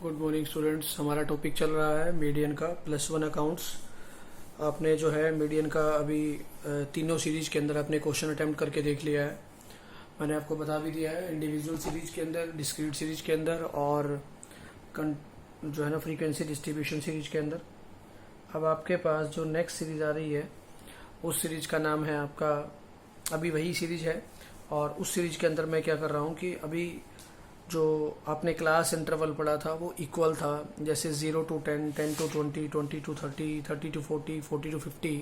Good morning students. हमारा topic चल रहा है मीडियन का +1 अकाउंट्स। आपने जो है मीडियन का अभी तीनों सीरीज के अंदर आपने क्वेश्चन अटेम्प्ट करके देख लिया है। मैंने आपको बता भी दिया है इंडिविजुअल सीरीज के अंदर, डिस्क्रीट सीरीज के अंदर और जो है ना फ्रीक्वेंसी डिस्ट्रीब्यूशन सीरीज के अंदर। अब आपके पास जो नेक्स्ट सीरीज आ रही है उस सीरीज का नाम है आपका, अभी वही सीरीज है। और उस सीरीज के अंदर मैं क्या कर रहा हूँ कि अभी जो आपने क्लास इंटरवल पढ़ा था वो इक्वल था, जैसे 0 to 10, 10 to 20, 20 to 30, 30 to 40, 40 to 50,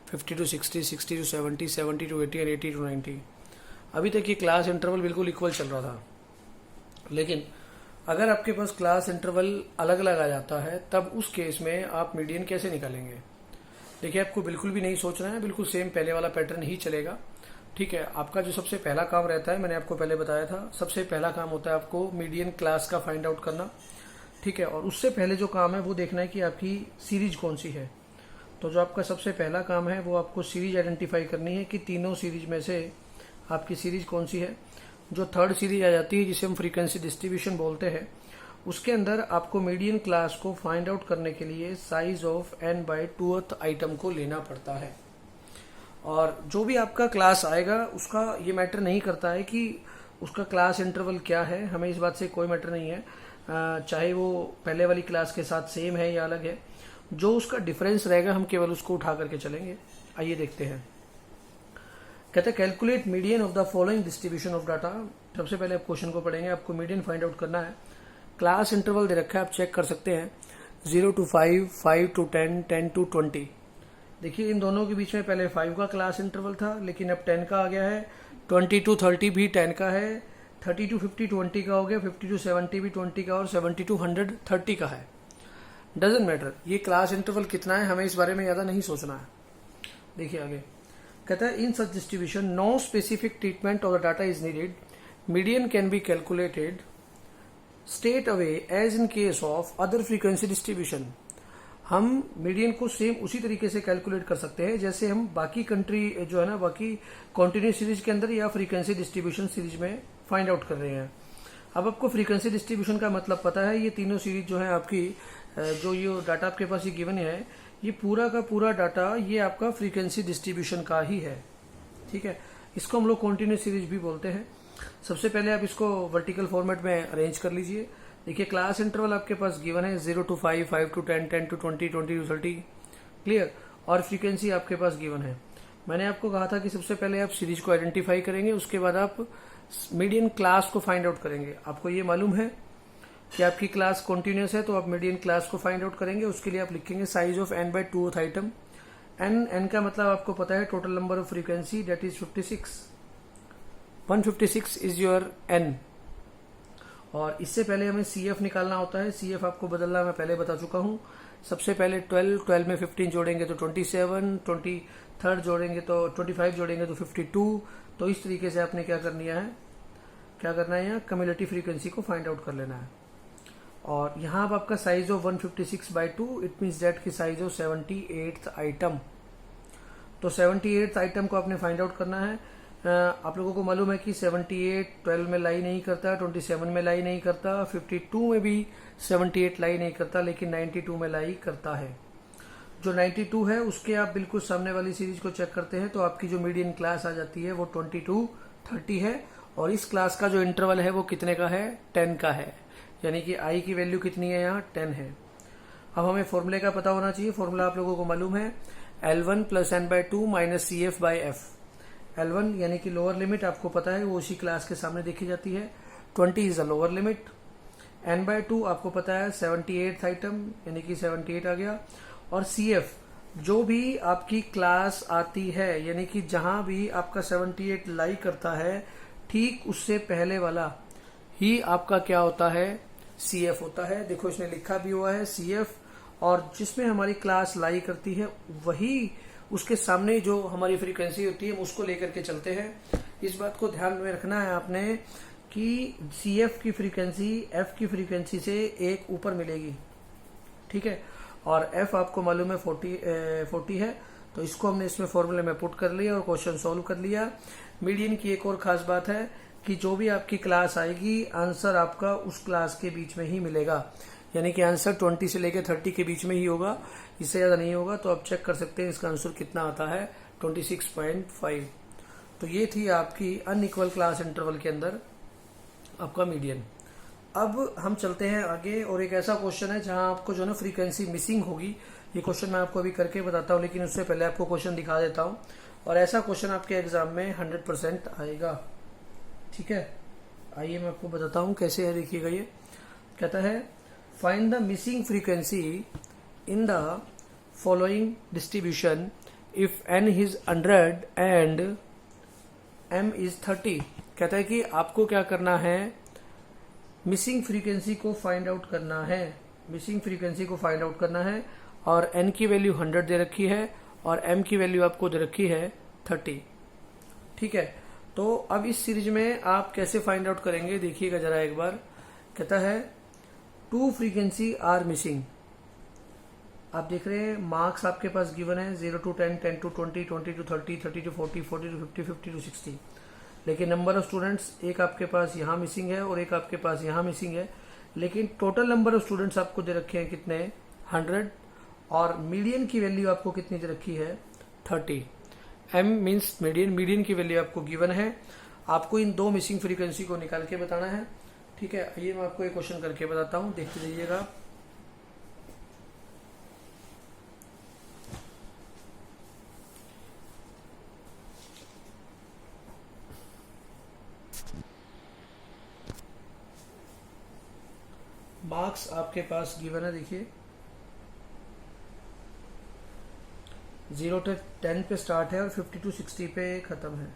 50 to 60, 60 to 70, 70 to 80 और 80 to 90। अभी तक ये क्लास इंटरवल बिल्कुल इक्वल चल रहा था। लेकिन अगर आपके पास क्लास इंटरवल अलग अलग आ जाता है तब उस केस में आप मीडियन कैसे निकालेंगे। देखिए, आपको बिल्कुल भी नहीं सोचना है, बिल्कुल सेम पहले वाला पैटर्न ही चलेगा। ठीक है, आपका जो सबसे पहला काम रहता है, मैंने आपको पहले बताया था, सबसे पहला काम होता है आपको मीडियन क्लास का फाइंड आउट करना। ठीक है, और उससे पहले जो काम है वो देखना है कि आपकी सीरीज कौन सी है। तो जो आपका सबसे पहला काम है वो आपको सीरीज आइडेंटिफाई करनी है कि तीनों सीरीज में से आपकी सीरीज कौन सी है। जो थर्ड सीरीज आ जाती है जिसे हम फ्रीक्वेंसी डिस्ट्रीब्यूशन बोलते हैं, उसके अंदर आपको मीडियन क्लास को फाइंड आउट करने के लिए साइज ऑफ n/2th आइटम को लेना पड़ता है। और जो भी आपका क्लास आएगा उसका ये मैटर नहीं करता है कि उसका क्लास इंटरवल क्या है, हमें इस बात से कोई मैटर नहीं है, चाहे वो पहले वाली क्लास के साथ सेम है या अलग है। जो उसका डिफरेंस रहेगा हम केवल उसको उठा करके चलेंगे। आइए देखते हैं। कहते हैं calculate median of the following distribution of data. सबसे पहले आप क्वेश्चन को पढ़ेंगे, आपको मीडियन फाइंड आउट करना है। क्लास इंटरवल दे रखा है, आप चेक कर सकते हैं 0 to 5, 5 to 10, 10 to 20। देखिए, इन दोनों के बीच में पहले 5 का क्लास इंटरवल था, लेकिन अब 10 का आ गया है। 20 to 30 भी 10 का है, 30 to 50 20 का हो गया, 50 to 70 भी 20 का और 70 to 100 30 का है। डजेंट मैटर ये क्लास इंटरवल कितना है, हमें इस बारे में ज्यादा नहीं सोचना है। देखिए आगे कहता है in such distribution no specific treatment of the data is needed, median can be calculated straight away as in case of other frequency distribution. हम मीडियन को सेम उसी तरीके से कैलकुलेट कर सकते हैं जैसे हम बाकी कंट्री जो है ना, बाकी कॉन्टिन्यूस सीरीज के अंदर या फ्रीक्वेंसी डिस्ट्रीब्यूशन सीरीज में फाइंड आउट कर रहे हैं। अब आपको फ्रीक्वेंसी डिस्ट्रीब्यूशन का मतलब पता है। ये तीनों सीरीज जो है आपकी, जो ये डाटा आपके पास ये गिवन है, ये पूरा का पूरा डाटा ये आपका फ्रीक्वेंसी डिस्ट्रीब्यूशन का ही है। ठीक है, इसको हम लोग कॉन्टिन्यूस सीरीज भी बोलते हैं। सबसे पहले आप इसको वर्टिकल फॉर्मेट में अरेंज कर लीजिए। देखिए, क्लास इंटरवल आपके पास गिवन है 0 to 5, 5 to 10, 10 to 20, 20 to 30। Clear. और फ्रीक्वेंसी आपके पास गिवन है। मैंने आपको कहा था कि सबसे पहले आप सीरीज को आइडेंटिफाई करेंगे, उसके बाद आप मीडियन क्लास को फाइंड आउट करेंगे। आपको ये मालूम है कि आपकी क्लास कॉन्टिन्यूस है, तो आप मीडियन क्लास को फाइंड आउट करेंगे। उसके लिए आप लिखेंगे size of n/2th item. n का मतलब आपको पता है total number of frequency, that is 56। 156 is your n। और इससे पहले हमें CF निकालना होता है। CF आपको बदलना मैं पहले बता चुका हूं। सबसे पहले 12 में 15 जोड़ेंगे तो 27, 23 जोड़ेंगे तो 25 जोड़ेंगे तो 52। तो इस तरीके से आपने क्या करना है यहाँ कम्युलेटिव फ्रीक्वेंसी को फाइंड आउट कर लेना है। और यहाँ अब आपका size of 156/2, it means that की साइज ऑफ 78th आइटम। तो 78th आइटम को आपने फाइंड आउट करना है। आप लोगों को मालूम है कि 78 12 में लाई नहीं करता, 27 में लाई नहीं करता, 52 में भी 78 लाई नहीं करता, लेकिन 92 में लाई करता है। जो 92 है उसके आप बिल्कुल सामने वाली सीरीज को चेक करते हैं तो आपकी जो मीडियन क्लास आ जाती है वो 20 to 30 है। और इस क्लास का जो इंटरवल है वो कितने का है, 10 का है। यानी कि आई की वैल्यू कितनी है, यहाँ 10 है। अब हमें फॉर्मूले का पता होना चाहिए। फॉर्मूला आप लोगों को मालूम है L1 + n/2 - CF/F। L1 यानी कि लोअर लिमिट आपको पता है वो उसी क्लास के सामने देखी जाती है, 20 is the lower limit. n/2 आपको पता है 78th आइटम, यानी कि 78 आ गया। और CF जो भी आपकी क्लास आती है, यानी कि जहां भी आपका 78 लाई करता है, ठीक उससे पहले वाला ही आपका क्या होता है, CF होता है। देखो इसमें लिखा भी हुआ है CF, और जिसमें हमारी क्लास लाई करती है वही उसके सामने जो हमारी फ्रीक्वेंसी होती है उसको लेकर के चलते हैं। इस बात को ध्यान में रखना है आपने कि CF की फ्रीक्वेंसी F की फ्रीक्वेंसी से एक ऊपर मिलेगी। ठीक है, और F आपको मालूम है 40 है, तो इसको हमने इसमें फॉर्मूले में पुट कर लिया और क्वेश्चन सॉल्व कर लिया। मीडियन की एक और खास बात है कि जो भी आपकी क्लास आएगी आंसर आपका उस क्लास के बीच में ही मिलेगा, यानी कि आंसर 20 से लेकर 30 के बीच में ही होगा, इससे ज़्यादा नहीं होगा। तो आप चेक कर सकते हैं इसका आंसर कितना आता है, 26.5। तो ये थी आपकी अनइक्वल क्लास इंटरवल के अंदर आपका मीडियन। अब हम चलते हैं आगे, और एक ऐसा क्वेश्चन है जहां आपको जो है ना फ्रीक्वेंसी मिसिंग होगी। ये क्वेश्चन मैं आपको अभी करके बताता हूँ, लेकिन उससे पहले आपको क्वेश्चन दिखा देता हूँ। और ऐसा क्वेश्चन आपके एग्जाम में 100% आएगा, ठीक है। आइए मैं आपको बताता हूँ कैसे है। देखिएगा, ये कहता है find the missing frequency in the following distribution if n is 100 and m is 30। कहता है कि आपको क्या करना है, मिसिंग फ्रीक्वेंसी को फाइंड आउट करना है, मिसिंग फ्रीक्वेंसी को फाइंड आउट करना है। और n की वैल्यू 100 दे रखी है और m की वैल्यू आपको दे रखी है 30, ठीक है। तो अब इस सीरीज में आप कैसे फाइंड आउट करेंगे, देखिएगा जरा एक बार। कहता है 2 फ्रीक्वेंसी आर मिसिंग। आप देख रहे हैं मार्क्स आपके पास गिवन है 0 to 10, 10 to 20, 20 to 30, 30 to 40, 40 to 50, 50 to 60। लेकिन नंबर ऑफ स्टूडेंट्स एक आपके पास यहाँ मिसिंग है और एक आपके पास यहाँ मिसिंग है। लेकिन टोटल नंबर ऑफ स्टूडेंट्स आपको दे रखे हैं कितने, 100, और मीडियन की वैल्यू आपको कितनी दे रखी है, 30। m मीन्स मीडियन, मीडियन की वैल्यू आपको गिवन है। आपको इन 2 मिसिंग फ्रीक्वेंसी को निकाल के बताना है, ठीक है। आइए मैं आपको एक क्वेश्चन करके बताता हूँ, देखते जाइएगा। मार्क्स आपके पास गिवन है, देखिए 0 to 10 पे स्टार्ट है और 50 to 60 पे खत्म है।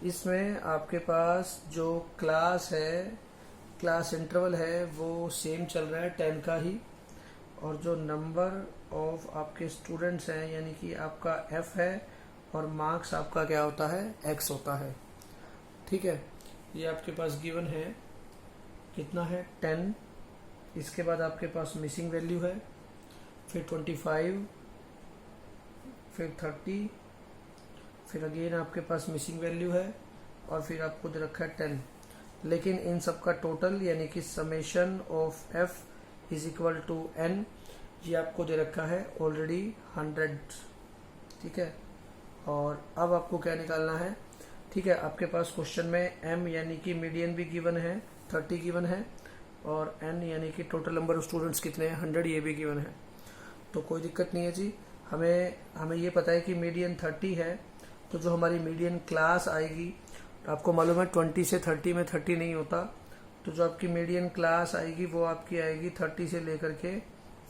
इसमें आपके पास जो क्लास है, क्लास इंटरवल है, वो सेम चल रहा है 10 का ही। और जो नंबर ऑफ आपके स्टूडेंट्स हैं, यानी कि आपका f है, और मार्क्स आपका क्या होता है, x होता है, ठीक है। ये आपके पास गिवन है, कितना है, 10। इसके बाद आपके पास मिसिंग वैल्यू है, फिर 25, फिर 30, फिर अगेन आपके पास मिसिंग वैल्यू है, और फिर आपको दे रखा है 10। लेकिन इन सब का टोटल यानी कि summation of f is equal to n, ये आपको दे रखा है ऑलरेडी 100, ठीक है। और अब आपको क्या निकालना है, ठीक है। आपके पास क्वेश्चन में m यानी कि मीडियन भी गिवन है, 30 गिवन है, और n यानी कि टोटल नंबर ऑफ स्टूडेंट्स कितने हैं, 100, ये भी गिवन है। तो कोई दिक्कत नहीं है जी। हमें ये पता है कि मीडियन 30 है, तो जो हमारी मीडियन क्लास आएगी, आपको मालूम है 20 से 30 में 30 नहीं होता, तो जो आपकी मीडियन क्लास आएगी वो आपकी आएगी 30 से लेकर के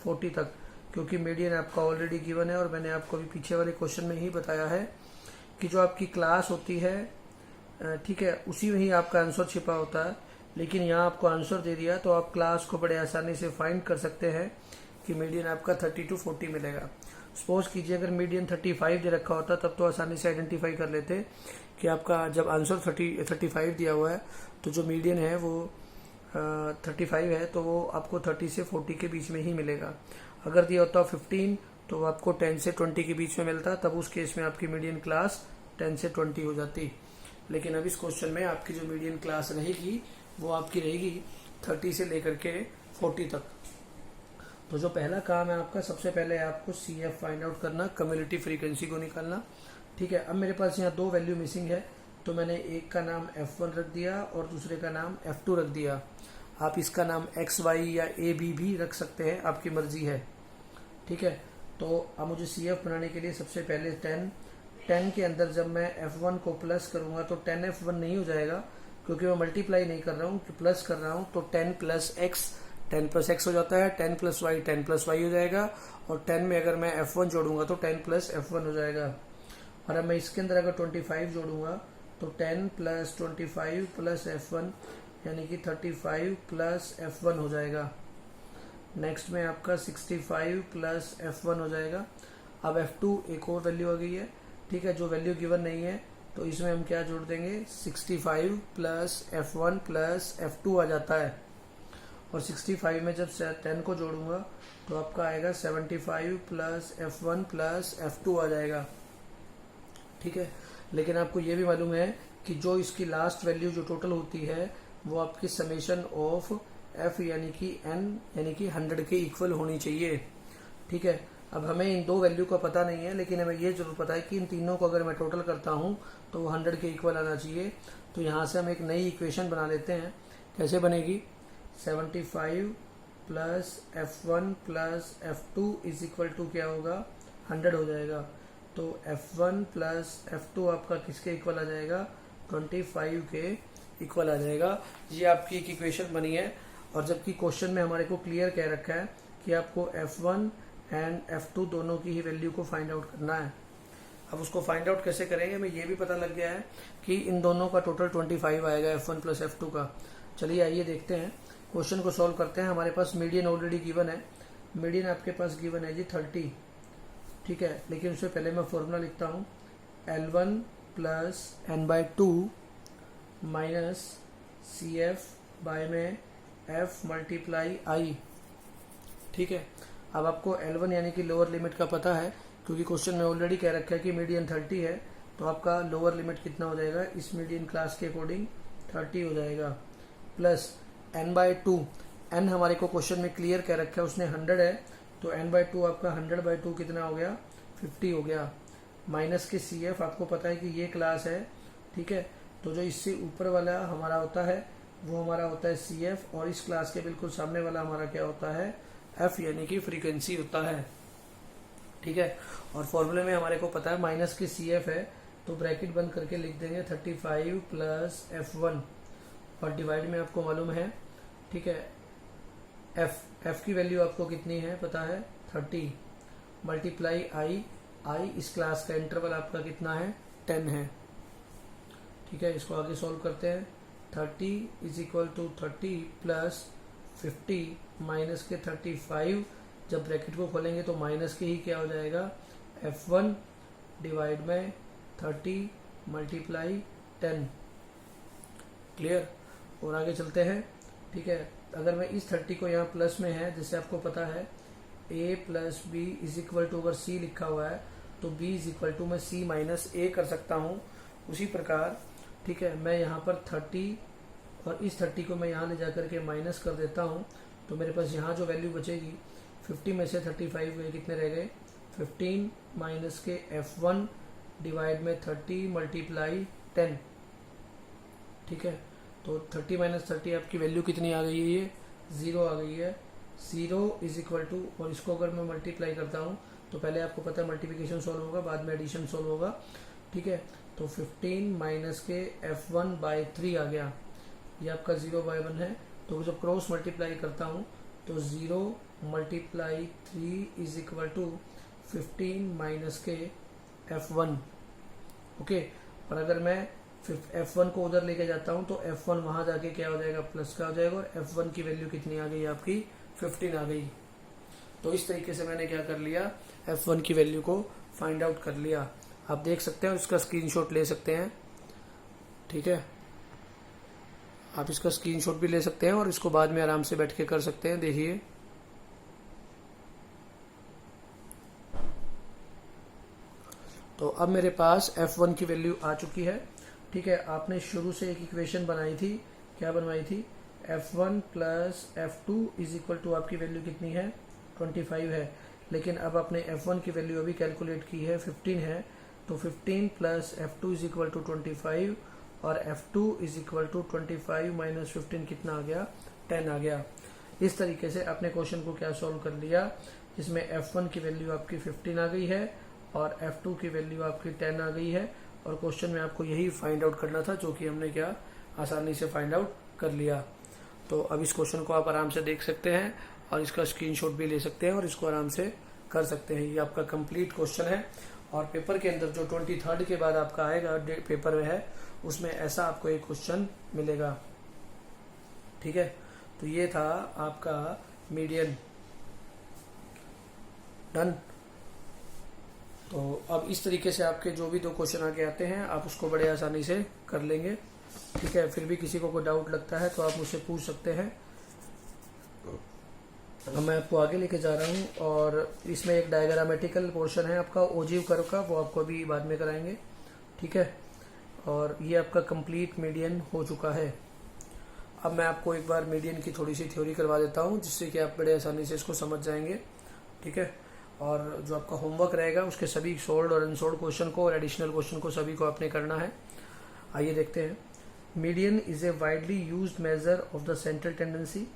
40 तक, क्योंकि मीडियन आपका ऑलरेडी गिवन है। और मैंने आपको अभी पीछे वाले क्वेश्चन में ही बताया है कि जो आपकी क्लास होती है, ठीक है, उसी में ही आपका आंसर छिपा होता है। लेकिन यहाँ आपको आंसर दे दिया, तो आप क्लास को बड़े आसानी से फाइंड कर सकते हैं कि मीडियन आपका 30 to 40 मिलेगा। सपोज कीजिए अगर मीडियन 35 दे रखा होता, तब तो आसानी से आइडेंटिफाई कर लेते कि आपका जब आंसर 35 दिया हुआ है, तो जो मीडियन है वो 35 है, तो वो आपको 30 से 40 के बीच में ही मिलेगा। अगर दिया होता 15, तो वो आपको 10 से 20 के बीच में मिलता, तब उस केस में आपकी मीडियन क्लास 10 से 20 हो जाती। लेकिन अब इस क्वेश्चन में आपकी जो मीडियन क्लास रहेगी वो आपकी रहेगी 30 से लेकर के 40 तक। तो जो पहला काम है आपका, सबसे पहले आपको CF फाइंड आउट करना, कम्युलेटिव फ्रीक्वेंसी को निकालना, ठीक है। अब मेरे पास यहाँ 2 वैल्यू मिसिंग है, तो मैंने एक का नाम F1 रख दिया और दूसरे का नाम F2 रख दिया। आप इसका नाम XY या AB भी रख सकते हैं, आपकी मर्जी है, ठीक है। तो अब मुझे CF बनाने के लिए सबसे पहले 10 के अंदर जब मैं F1 को प्लस करूंगा तो 10F1 नहीं हो जाएगा, क्योंकि मैं मल्टीप्लाई नहीं कर रहा हूँ, प्लस कर रहा हूँ। तो 10 प्लस x हो जाता है, 10 प्लस वाई 10 प्लस वाई हो जाएगा, और 10 में अगर मैं F1 जोड़ूंगा तो 10 प्लस F1 हो जाएगा। और अब मैं इसके अंदर अगर 25 जोड़ूंगा तो 10 प्लस 25 प्लस F1 यानी कि 35 प्लस F1 हो जाएगा। नेक्स्ट में आपका 65 प्लस F1 हो जाएगा। अब F2 एक और वैल्यू आ गई है, ठीक है, जो वैल्यू गिवन नहीं है, तो इसमें हम क्या जोड़ देंगे, 65 प्लस F1 प्लस F2 आ जाता है। और 65 में जब 10 को जोड़ूंगा तो आपका आएगा 75 प्लस F1 प्लस F2 आ जाएगा। ठीक है, लेकिन आपको ये भी मालूम है कि जो इसकी लास्ट वैल्यू जो टोटल होती है वो आपकी समेशन ऑफ F यानी कि N यानी कि 100 के इक्वल होनी चाहिए। ठीक है, अब हमें इन दो वैल्यू का पता नहीं है, लेकिन हमें ये जरूर पता है कि इन तीनों को अगर मैं टोटल करता हूँ तो वो 100 के इक्वल आना चाहिए। तो यहाँ से हम एक नई इक्वेशन बना लेते हैं। कैसे बनेगी? 75 plus F1 plus F2 is equal to क्या होगा? 100 हो जाएगा। तो F1 प्लस F2 आपका किसके इक्वल आ जाएगा? 25 के इक्वल आ जाएगा। ये आपकी एक इक्वेशन बनी है। और जबकि क्वेश्चन में हमारे को क्लियर कह रखा है कि आपको F1 एंड F2 दोनों की ही वैल्यू को फाइंड आउट करना है। अब उसको फाइंड आउट कैसे करेंगे, हमें ये भी पता लग गया है कि इन दोनों का टोटल 25 आएगा F1 प्लस F2 का। चलिए आइए देखते हैं, क्वेश्चन को सॉल्व करते हैं। हमारे पास मीडियन ऑलरेडी गिवन है। मीडियन आपके पास गिवन है जी 30। ठीक है, लेकिन उससे पहले मैं फॉर्मूला लिखता हूँ L1 plus n/2 minus CF by में F मल्टीप्लाई I। ठीक है, अब आपको L1 यानी कि लोअर लिमिट का पता है, क्योंकि क्वेश्चन में ऑलरेडी कह रखा है कि मीडियन 30 है। तो आपका लोअर लिमिट कितना हो जाएगा? इस मीडियन क्लास के अकॉर्डिंग 30 हो जाएगा, प्लस n/2। n हमारे को क्वेश्चन में क्लियर कह रखा है, उसने 100 है, तो n/2 आपका 100/2 कितना हो गया? 50 हो गया। माइनस के CF, आपको पता है कि ये क्लास है। ठीक है, तो जो इससे ऊपर वाला हमारा होता है वो हमारा होता है CF, और इस क्लास के बिल्कुल सामने वाला हमारा क्या होता है? F यानी कि फ्रीक्वेंसी होता है। ठीक है, और फॉर्मूले में हमारे को पता है माइनस के CF है, तो ब्रैकेट बंद करके लिख देंगे 35 प्लस F1 और डिवाइड में आपको मालूम है। ठीक है, F की वैल्यू आपको कितनी है पता है? 30 मल्टीप्लाई I इस क्लास का इंटरवल आपका कितना है? 10 है। ठीक है, इसको आगे सॉल्व करते हैं। 30 is equal to 30 plus 50 minus के 35, जब ब्रैकेट को खोलेंगे तो माइनस के ही क्या हो जाएगा? F1 डिवाइड में 30 मल्टीप्लाई 10। क्लियर? और आगे चलते हैं। ठीक है, अगर मैं इस 30 को यहाँ प्लस में है, जैसे आपको पता है A plus B is equal to, अगर C लिखा हुआ है तो B इज इक्वल टू मैं C माइनस A कर सकता हूँ। उसी प्रकार ठीक है, मैं यहाँ पर 30 और इस 30 को मैं यहाँ ले जाकर के माइनस कर देता हूँ, तो मेरे पास यहाँ जो वैल्यू बचेगी 50 में से 35 गए, कितने रह गए? 15 माइनस के F1 डिवाइड में 30 मल्टीप्लाई 10। ठीक है, तो 30 माइनस 30 आपकी वैल्यू कितनी आ गई है? ये 0 आ गई है। 0 इज इक्वल टू, और इसको अगर मैं मल्टीप्लाई करता हूँ तो पहले आपको पता है मल्टीप्लिकेशन सॉल्व होगा, बाद में एडिशन सॉल्व होगा। ठीक है, तो 15 माइनस के F1 बाई 3 आ गया, ये आपका 0/1 है। तो जब क्रॉस मल्टीप्लाई करता हूँ तो 0 multiply 3 is equal to 15 minus के F1। ओके, और अगर मैं F1 को उधर लेके जाता हूँ तो F1 वहां जाके क्या हो जाएगा? प्लस का हो जाएगा, और F1 की वैल्यू कितनी आ गई? आपकी 15 आ गई। तो इस तरीके से मैंने क्या कर लिया? F1 की वैल्यू को फाइंड आउट कर लिया। आप देख सकते हैं, उसका स्क्रीनशॉट ले सकते हैं। ठीक है, आप इसका स्क्रीनशॉट भी ले सकते हैं और इसको बाद में आराम से बैठ के कर सकते हैं। देखिए, तो अब मेरे पास F1 की वैल्यू आ चुकी है। ठीक है, आपने शुरू से एक इक्वेशन बनाई थी, क्या बनवाई थी? F1 plus F2 is equal to, आपकी वैल्यू कितनी है? 25 है। लेकिन अब आपने F1 की वैल्यू अभी कैलकुलेट की है, 15 है, तो 15 plus F2 is equal to 25, और F2 is equal to 25 minus 15 कितना आ गया? 10 आ गया। इस तरीके से आपने क्वेश्चन को क्या सॉल्व कर लिया, जिसमें F1 की वैल्यू आपकी 15 आ गई है और F2 की वैल्यू आपकी 10 आ गई है। और क्वेश्चन में आपको यही फाइंड आउट करना था, जो कि हमने क्या आसानी से फाइंड आउट कर लिया। तो अब इस क्वेश्चन को आप आराम से देख सकते हैं और इसका स्क्रीनशॉट भी ले सकते हैं और इसको आराम से कर सकते हैं। ये आपका कंप्लीट क्वेश्चन है, और पेपर के अंदर जो 23 के बाद आपका आएगा पेपर में है, उसमें ऐसा आपको एक क्वेश्चन मिलेगा। ठीक है, तो ये था आपका मीडियन। डन। तो अब इस तरीके से आपके जो भी दो क्वेश्चन आगे आते हैं आप उसको बड़े आसानी से कर लेंगे। ठीक है, फिर भी किसी को कोई डाउट लगता है तो आप मुझसे पूछ सकते हैं। अब मैं आपको आगे लेके जा रहा हूँ और इसमें एक डायग्रामेटिकल पोर्शन है आपका ओजीव कर्व का, वो आपको अभी बाद में कराएंगे। ठीक है, और ये आपका कंप्लीट मीडियन हो चुका है। अब मैं आपको एक बार मीडियन की थोड़ी सी थ्योरी करवा देता हूँ, जिससे कि आप बड़े आसानी से इसको समझ जाएंगे। ठीक है, और जो आपका होमवर्क रहेगा उसके सभी सोल्ड और अनसोल्ड क्वेश्चन को और एडिशनल क्वेश्चन को सभी को आपने करना है। आइए देखते हैं। Median is a widely used measure of the central tendency,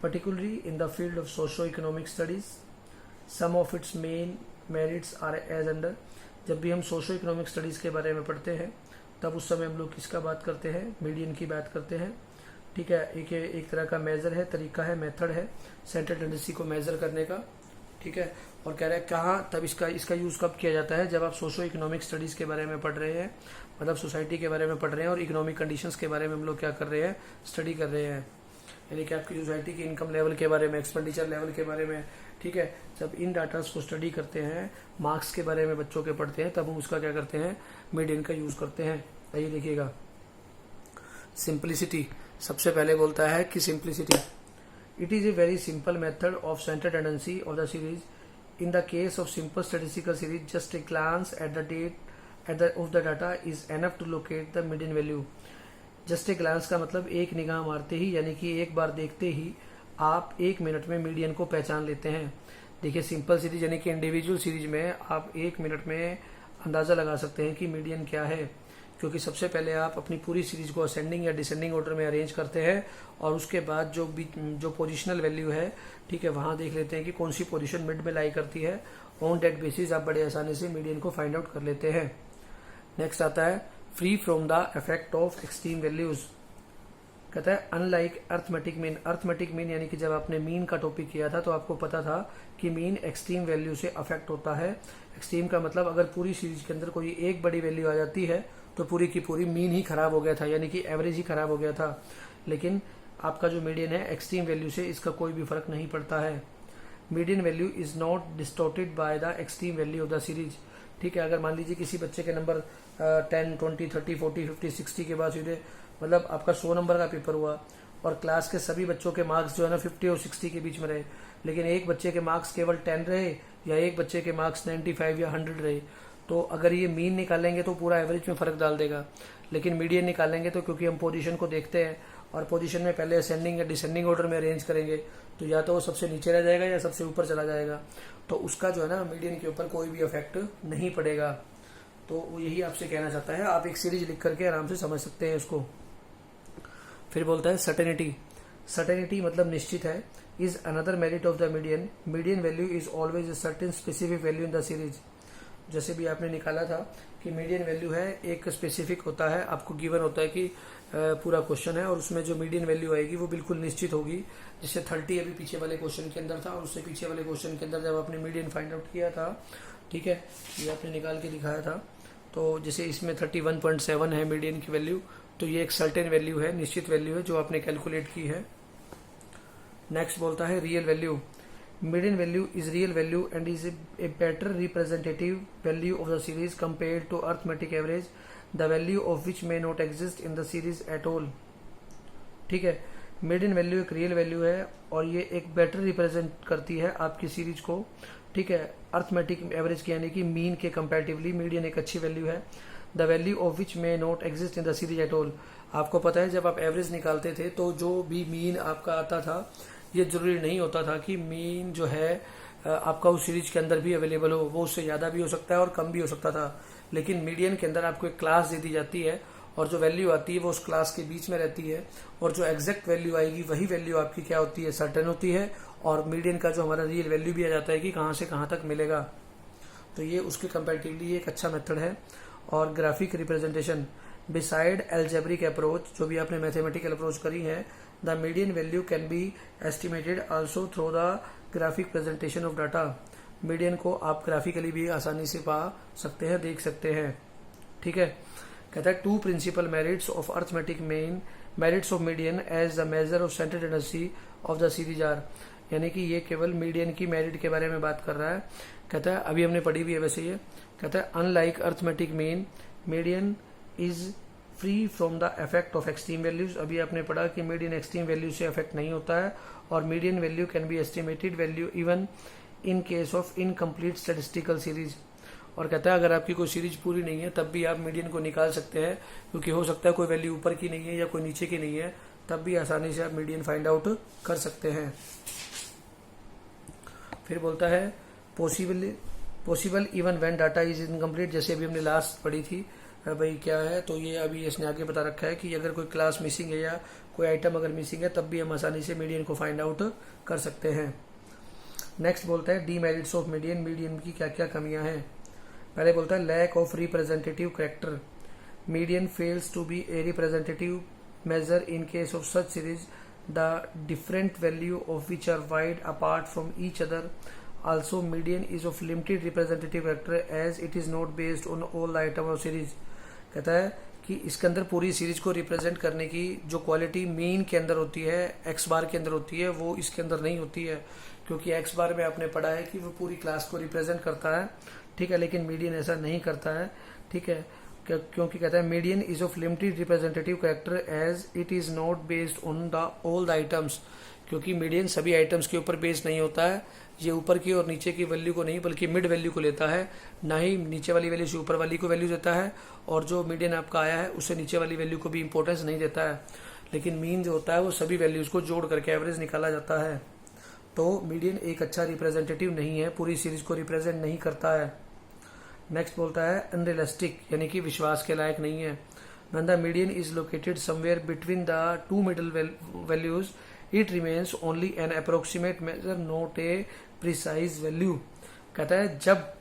particularly in the field of socio-economic studies. Some of its main merits are as under. जब भी हम सोशो इकोनॉमिक स्टडीज़ के बारे में पढ़ते हैं तब उस समय हम लोग किसका बात करते हैं, मीडियन की बात करते हैं। ठीक है, एक तरह का मेजर है, तरीका है, मेथड है सेंट्रल टेंडेंसी को मेजर करने का। ठीक है, और कह रहे हैं कहाँ तब इसका यूज़ कब किया जाता है, जब आप सोशो इकोनॉमिक स्टडीज़ के बारे में पढ़ रहे हैं, मतलब सोसाइटी के बारे में पढ़ रहे हैं और इकोनॉमिक कंडीशंस के बारे में हम लोग क्या कर रहे हैं, स्टडी कर रहे हैं। यानी कि आपकी सोसाइटी के इनकम लेवल के बारे में, एक्सपेंडिचर लेवल के बारे में। ठीक है, जब इन डाटास को स्टडी करते हैं, मार्क्स के बारे में बच्चों के पढ़ते हैं, तब हम उसका क्या करते हैं, मीडियन का यूज करते हैं। आइए देखिएगा। सिंप्लिसिटी, सबसे पहले बोलता है कि simplicity, it is a very simple method of central tendency of the series. In the case of simple statistical series, just a glance at the date of the data is enough to locate the median value. Just a glance का मतलब एक निगाह मारते ही, यानी कि एक बार देखते ही आप 1 मिनट में मीडियन को पहचान लेते हैं। देखिए, सिंपल सीरीज यानी कि इंडिविजुअल सीरीज में आप 1 मिनट में अंदाजा लगा सकते हैं कि मीडियन क्या है, क्योंकि सबसे पहले आप अपनी पूरी सीरीज को असेंडिंग या डिसेंडिंग ऑर्डर में अरेंज करते हैं और उसके बाद जो पोजिशनल वैल्यू है, ठीक है, वहां देख लेते हैं कि कौन सी पोजिशन मिड में लाई करती है। ऑन डेट बेसिस आप बड़े आसानी से मीडियन को फाइंड आउट कर लेते हैं। नेक्स्ट आता है free from the effect of extreme values. कहता है unlike arithmetic mean. Arithmetic mean यानी कि जब आपने मीन का टॉपिक किया था तो आपको पता था कि मीन एक्सट्रीम वैल्यू से अफेक्ट होता है। एक्सट्रीम का मतलब अगर पूरी सीरीज के अंदर कोई एक बड़ी वैल्यू आ जाती है तो पूरी की पूरी मीन ही खराब हो गया था, यानी कि एवरेज ही खराब हो गया था। लेकिन आपका जो मीडियन है, एक्सट्रीम वैल्यू से इसका कोई भी फर्क नहीं पड़ता है। Median value is not distorted by the extreme value of the series. ठीक है, अगर मान लीजिए किसी बच्चे के नंबर 10, 20, 30, 40, 50, 60 के बाद सीधे मतलब आपका 100 नंबर का पेपर हुआ और क्लास के सभी बच्चों के मार्क्स जो है ना 50 और 60 के बीच में रहे, लेकिन एक बच्चे के मार्क्स केवल 10 रहे या एक बच्चे के मार्क्स 95 या 100 रहे, तो अगर ये मीन निकालेंगे तो पूरा एवरेज में फर्क डाल देगा। लेकिन मीडियन निकालेंगे तो क्योंकि हम पोजीशन को देखते हैं और पोजीशन में पहले असेंडिंग या डिसेंडिंग ऑर्डर में अरेंज करेंगे, तो या तो वो सबसे नीचे रह जाएगा या सबसे ऊपर चला जाएगा, तो उसका जो है ना मीडियन के ऊपर कोई भी इफेक्ट नहीं पड़ेगा। तो वो यही आपसे कहना चाहता है। आप एक सीरीज लिख करके आराम से समझ सकते हैं इसको। फिर बोलता है सर्टेनिटी। सर्टेनिटी मतलब निश्चित है। Is another merit of the median. Median value is always a certain specific value in the series. जैसे भी आपने निकाला था कि मीडियन वैल्यू है, एक स्पेसिफिक होता है, आपको गिवन होता है कि पूरा क्वेश्चन है और उसमें जो मीडियन वैल्यू आएगी वो बिल्कुल निश्चित होगी। जैसे 30 अभी पीछे वाले क्वेश्चन के अंदर था और उससे पीछे वाले क्वेश्चन के अंदर जब आपने मीडियन फाइंड आउट किया था, ठीक है, ये आपने निकाल के दिखाया था, तो जैसे इसमें 31.7 है मीडियन की वैल्यू, तो ये एक सर्टेन वैल्यू है, निश्चित वैल्यू है जो आपने कैलकुलेट की है। नेक्स्ट बोलता है real value. Median value is real value and is a better representative value of the series compared to arithmetic average, the value of which may not exist in the series at all. ठीक है, median value एक real value है और ये एक better represent करती है आपकी सीरीज को। ठीक है, अर्थमेटिक एवरेज की यानी कि मीन के कंपैरेटिवली मीडियन एक अच्छी वैल्यू है। The value of which may not exist in the series at all. आपको पता है जब आप एवरेज निकालते थे तो जो भी मीन आपका आता था, ये जरूरी नहीं होता था कि मीन जो है आपका उस सीरीज के अंदर भी अवेलेबल हो, वो उससे ज्यादा भी हो सकता है और कम भी हो सकता था। लेकिन मीडियन के अंदर आपको एक क्लास दे दी जाती है और जो वैल्यू आती है वो उस क्लास के बीच में रहती है और जो एग्जैक्ट वैल्यू आएगी वही वैल्यू आपकी क्या होती है, सर्टेन होती है। और मीडियन का जो हमारा रियल वैल्यू भी आ जाता है कि कहाँ से कहाँ तक मिलेगा। तो ये उसके कंपैरेटिवली एक अच्छा मेथड है। और graphic representation beside algebraic approach, जो भी आपने मैथमेटिकल अप्रोच करी है, the median value can be estimated also through the graphic presentation of data. Median को आप ग्राफिकली भी आसानी से पा सकते हैं, देख सकते हैं। ठीक है, कहता है two principal merits of arithmetic mean merits of median as the measure of central tendency of the series are. यानी कि ये केवल मीडियन की मेरिट के बारे में बात कर रहा है। कहता है अभी हमने पढ़ी भी है वैसे ये, कहता है unlike arithmetic mean median is free from the effect of extreme values. अभी आपने पढ़ा कि मीडियन एक्सट्रीम वैल्यू से इफेक्ट नहीं होता है, और median value can be estimated value even in case of incomplete statistical series. और कहता है अगर आपकी कोई सीरीज पूरी नहीं है तब भी आप मीडियन को निकाल सकते हैं, क्योंकि हो सकता है कोई वैल्यू ऊपर की नहीं है या कोई नीचे की नहीं है, तब भी आसानी से आप मीडियन फाइंड आउट कर सकते हैं। फिर बोलता है possible even when data is incomplete, जैसे अभी हमने लास्ट पढ़ी थी भाई क्या है, तो ये अभी इसने आगे बता रखा है कि अगर कोई क्लास मिसिंग है या कोई आइटम अगर मिसिंग है तब भी हम आसानी से मीडियन को फाइंड आउट कर सकते हैं। नेक्स्ट बोलता है डीमेरिट्स ऑफ मीडियन, मीडियन की क्या क्या कमियां हैं। पहले बोलता है lack of representative character, median fails to be a representative measure in case of such series, the different value of which are wide apart from each other. Also median is of limited representative factor as it is not based on all item of series। कहता है कि इसके अंदर पूरी series को represent करने की जो क्वालिटी मीन के अंदर होती है, एक्स बार के अंदर होती है, वो इसके अंदर नहीं होती है, क्योंकि एक्स बार में आपने पढ़ा है कि वो पूरी क्लास को रिप्रेजेंट करता है, ठीक है, लेकिन मीडियन ऐसा नहीं करता है, ठीक है, क्योंकि कहता है median is of limited representative character as it is not based on the all the items, क्योंकि मीडियन सभी आइटम्स के ऊपर बेस्ड नहीं होता है, ये ऊपर की और नीचे की वैल्यू को नहीं बल्कि मिड वैल्यू को लेता है, ना ही नीचे वाली वैल्यू से ऊपर वाली को वैल्यू देता है, और जो मीडियन आपका आया है उससे नीचे वाली वैल्यू को भी इंपॉर्टेंस नहीं देता है, लेकिन मीन जो होता है वो सभी वैल्यूज को जोड़ करके एवरेज निकाला जाता है। तो मीडियन एक अच्छा रिप्रेजेंटेटिव नहीं है, पूरी सीरीज को रिप्रेजेंट नहीं करता है। नेक्स्ट बोलता है अनरियलिस्टिक, यानी कि विश्वास के लायक नहीं है। When the median is located somewhere between the two middle values, it remains only an approximate measure, not a precise value। कहता है जब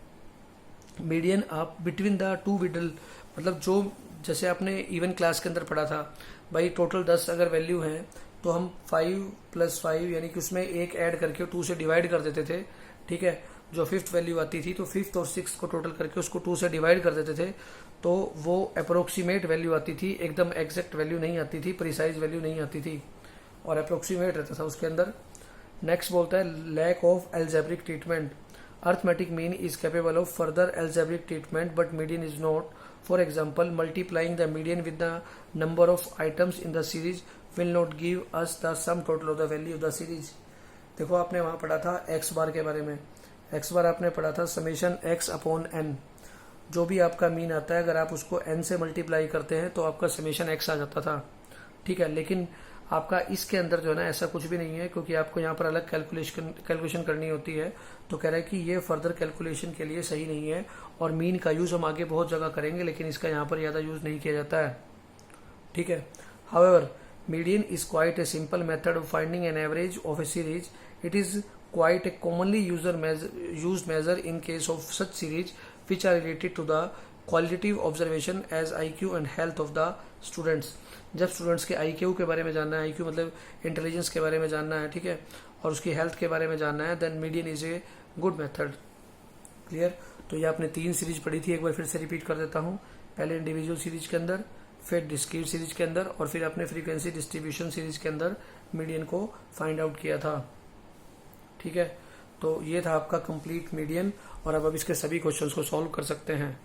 मीडियन आप बिटवीन द टू मिडल, मतलब जो जैसे आपने इवन क्लास के अंदर पढ़ा था भाई, टोटल 10 अगर वैल्यू है तो हम 5 + 5 यानी कि उसमें एक ऐड करके 2 से डिवाइड कर देते थे, ठीक है, जो फिफ्थ वैल्यू आती थी तो फिफ्थ और सिक्स को टोटल करके उसको 2 से डिवाइड कर देते थे, तो वो अप्रोक्सीमेट वैल्यू आती थी, एकदम एग्जैक्ट वैल्यू नहीं आती थी, प्रिसाइज वैल्यू नहीं आती थी, और अप्रोक्सीमेट रहता था उसके अंदर। नेक्स्ट बोलता है lack of algebraic treatment, arithmetic mean is capable of further algebraic treatment but median is not. For example multiplying the median with the number of items in the series will not give us the sum total of the value of the series. देखो आपने वहां पढ़ा था x बार के बारे में, x बार आपने पढ़ा था समेशन एक्स अपॉन एन, जो भी आपका मीन आता है अगर आप उसको एन से मल्टीप्लाई करते हैं तो आपका समेशन एक्स आ जाता था, ठीक है, लेकिन आपका इसके अंदर जो है ना ऐसा कुछ भी नहीं है, क्योंकि आपको यहाँ पर अलग कैलकुलेशन करनी होती है, तो कह रहा है कि ये फर्दर कैलकुलेशन के लिए सही नहीं है, और मीन का यूज हम आगे बहुत जगह करेंगे लेकिन इसका यहाँ पर ज्यादा यूज नहीं किया जाता है, ठीक है। However median is quite a simple method of finding an average of A series, it is quite a commonly used measure in case of such series which are related to the qualitative observation as IQ and health of the students। जब students के IQ के बारे में जानना है, IQ मतलब intelligence के बारे में जानना है, ठीक है, और उसकी हेल्थ के बारे में जानना है, then median is a good method. Clear. तो ये आपने 3 सीरीज पढ़ी थी, एक बार फिर से रिपीट कर देता हूँ। पहले इंडिविजुअल सीरीज के अंदर, फिर डिस्क्रीट सीरीज के अंदर, और फिर आपने फ्रीक्वेंसी डिस्ट्रीब्यूशन सीरीज के अंदर मीडियन को फाइंड आउट किया था, ठीक है। तो ये था आपका कंप्लीट मीडियन, और अब इसके सभी क्वेश्चंस को सॉल्व कर सकते हैं।